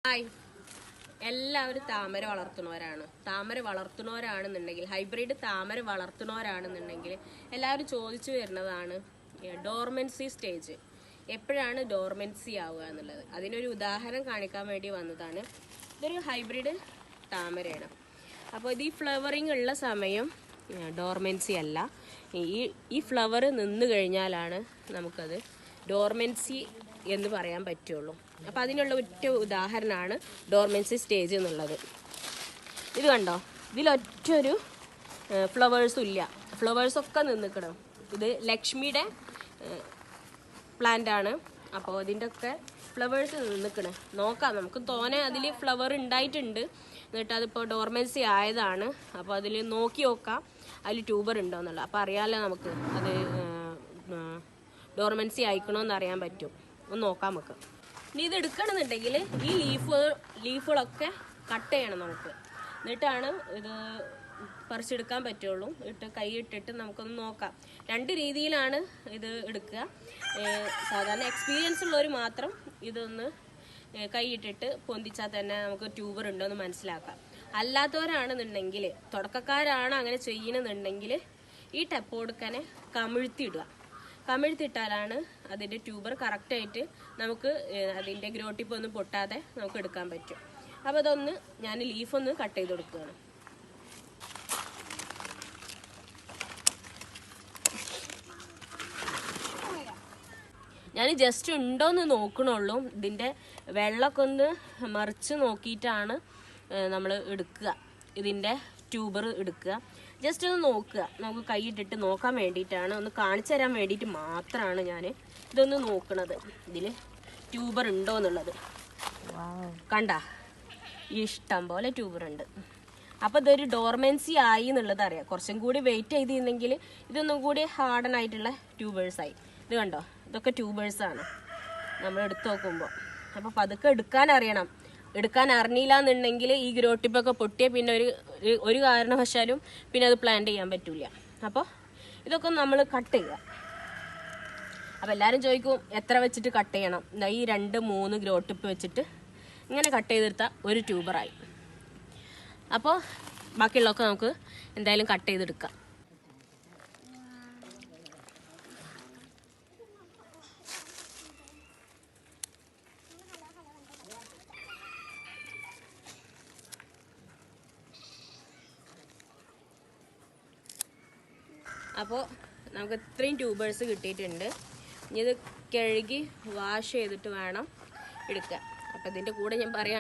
Hi, എല്ലാവരും താമര വളർത്തുന്നവരാണെന്നുണ്ടെങ്കിൽ hybrid താമര വളർത്തുന്നവരാണെന്നുണ്ടെങ്കിൽ എല്ലാവരും ചോദിച്ചു വരുന്നതാണ് ഡോർമെൻസി സ്റ്റേജ്. എപ്പോഴാണ് ഡോർമെൻസി ആവുക എന്നുള്ളത്. അതിനൊരു ഉദാഹരണം കാണിക്കാൻ വേണ്ടി വന്നതാണ്. ഇതൊരു ഹൈബ്രിഡ് താമരയാണ്. അപ്പോൾ ഇത് ഈ ഫ്ലവറിങ് ഉള്ള സമയം ഡോർമെൻസി അല്ല. ഈ ഫ്ലവർ നിന്ന് കഴിഞ്ഞാലാണ് നമുക്കത് ഡോർമെൻസി എന്ന് പറയാൻ പറ്റുള്ളൂ. അപ്പോൾ അതിനുള്ള ഒറ്റ ഉദാഹരണമാണ് ഡോർമെൻസി സ്റ്റേജ് എന്നുള്ളത്. ഇത് കണ്ടോ, ഇതിലൊറ്റൊരു ഫ്ലവേഴ്സും ഇല്ല, ഫ്ലവേഴ്സൊക്കെ നിന്നിക്കണം. ഇത് ലക്ഷ്മിയുടെ പ്ലാന്റ് ആണ്. അപ്പോൾ അതിൻ്റെ ഒക്കെ ഫ്ലവേഴ്സ് നിന്നിക്കണം. നോക്കാം, നമുക്ക് തോനെ അതിൽ ഫ്ലവർ ഉണ്ടായിട്ടുണ്ട്, എന്നിട്ട് അതിപ്പോൾ ഡോർമെൻസി ആയതാണ്. അപ്പോൾ അതിൽ നോക്കി നോക്കാം അതിൽ ട്യൂബർ ഉണ്ടോ എന്നുള്ളത്. അപ്പോൾ അറിയാമല്ലോ നമുക്ക് അത് ഡോർമെൻസി ആയിക്കണമെന്ന് അറിയാൻ പറ്റും. ഒന്ന് നോക്കാം നമുക്ക്. ഇനി ഇത് എടുക്കണമെന്നുണ്ടെങ്കിൽ ഈ ലീഫുകളൊക്കെ കട്ട് ചെയ്യണം നമുക്ക്. എന്നിട്ടാണ് ഇത് പറിച്ചെടുക്കാൻ പറ്റുള്ളൂ. കൈ ഇട്ടിട്ട് നമുക്കൊന്ന് നോക്കാം. രണ്ട് രീതിയിലാണ് ഇത് എടുക്കുക. സാധാരണ എക്സ്പീരിയൻസ് ഉള്ളവർ മാത്രം ഇതൊന്ന് കൈ ഇട്ടിട്ട് പൊന്തിച്ചാൽ തന്നെ നമുക്ക് ട്യൂബർ ഉണ്ടോ എന്ന് മനസ്സിലാക്കാം. അല്ലാത്തവരാണെന്നുണ്ടെങ്കിൽ, തുടക്കക്കാരാണ് അങ്ങനെ ചെയ്യണമെന്നുണ്ടെങ്കിൽ ഈ ടെപ്പ് കൊടുക്കനെ കമിഴ്ത്തിയിട്ടാലാണ് അതിൻ്റെ ട്യൂബർ കറക്റ്റായിട്ട് നമുക്ക് അതിൻ്റെ ഗ്രോട്ടിപ്പ് ഒന്നും പൊട്ടാതെ നമുക്ക് എടുക്കാൻ പറ്റും. അപ്പോൾ അതൊന്ന് ഞാൻ ലീഫൊന്ന് കട്ട് ചെയ്ത് കൊടുക്കുകയാണ്. ഞാൻ ജസ്റ്റ് ഉണ്ടോയെന്ന് നോക്കണുള്ളൂ. ഇതിൻ്റെ വെള്ളമൊക്കെ ഒന്ന് മറിച്ച് നോക്കിയിട്ടാണ് നമ്മൾ എടുക്കുക. ഇതിൻ്റെ ട്യൂബർ എടുക്കുക, ജസ്റ്റ് ഒന്ന് നോക്കുക. നമുക്ക് കൈയിട്ടിട്ട് നോക്കാൻ വേണ്ടിയിട്ടാണ്, ഒന്ന് കാണിച്ചു തരാൻ വേണ്ടിയിട്ട് മാത്രമാണ് ഞാൻ ഇതൊന്ന് നോക്കണത്. ഇതിൽ ട്യൂബർ ഉണ്ടോ എന്നുള്ളത്. കണ്ട, ഇഷ്ടം പോലെ ട്യൂബർ ഉണ്ട്. അപ്പോൾ ഇതൊരു ഡോർമെൻസി ആയി എന്നുള്ളത് അറിയാം. കുറച്ചും കൂടി വെയിറ്റ് ചെയ്തിരുന്നെങ്കിൽ ഇതൊന്നും കൂടി ഹാർഡൻ ആയിട്ടുള്ള ട്യൂബേഴ്സായി. ഇത് കണ്ടോ, ഇതൊക്കെ ട്യൂബേഴ്സാണ് നമ്മൾ എടുത്ത് നോക്കുമ്പോൾ. അപ്പോൾ പതുക്കെ എടുക്കാൻ അറിയണം. എടുക്കാൻ അറിഞ്ഞില്ല എന്നുണ്ടെങ്കിൽ ഈ ഗ്രോട്ടിപ്പൊക്കെ പൊട്ടിയ പിന്നെ ഒരു കാരണവശാലും പിന്നെ അത് പ്ലാന്റ് ചെയ്യാൻ പറ്റില്ല. അപ്പോൾ ഇതൊക്കെ നമ്മൾ കട്ട് ചെയ്യുക. അപ്പോൾ എല്ലാവരും ചോദിക്കും എത്ര വെച്ചിട്ട് കട്ട് ചെയ്യണം. ഈ 2-3 ഗ്രോട്ടിപ്പ് വെച്ചിട്ട് ഇങ്ങനെ കട്ട് ചെയ്തെടുത്താൽ ഒരു ട്യൂബറായി. അപ്പോൾ ബാക്കിയുള്ളതൊക്കെ നമുക്ക് എന്തായാലും കട്ട് ചെയ്തെടുക്കാം. അപ്പോൾ നമുക്ക് ഇത്രയും ട്യൂബേഴ്സ് കിട്ടിയിട്ടുണ്ട്. ഇനി ഇത് കഴുകി വാഷ് ചെയ്തിട്ട് വേണം എടുക്കാൻ. അപ്പോൾ ഇതിൻ്റെ കൂടെ ഞാൻ പറയാം,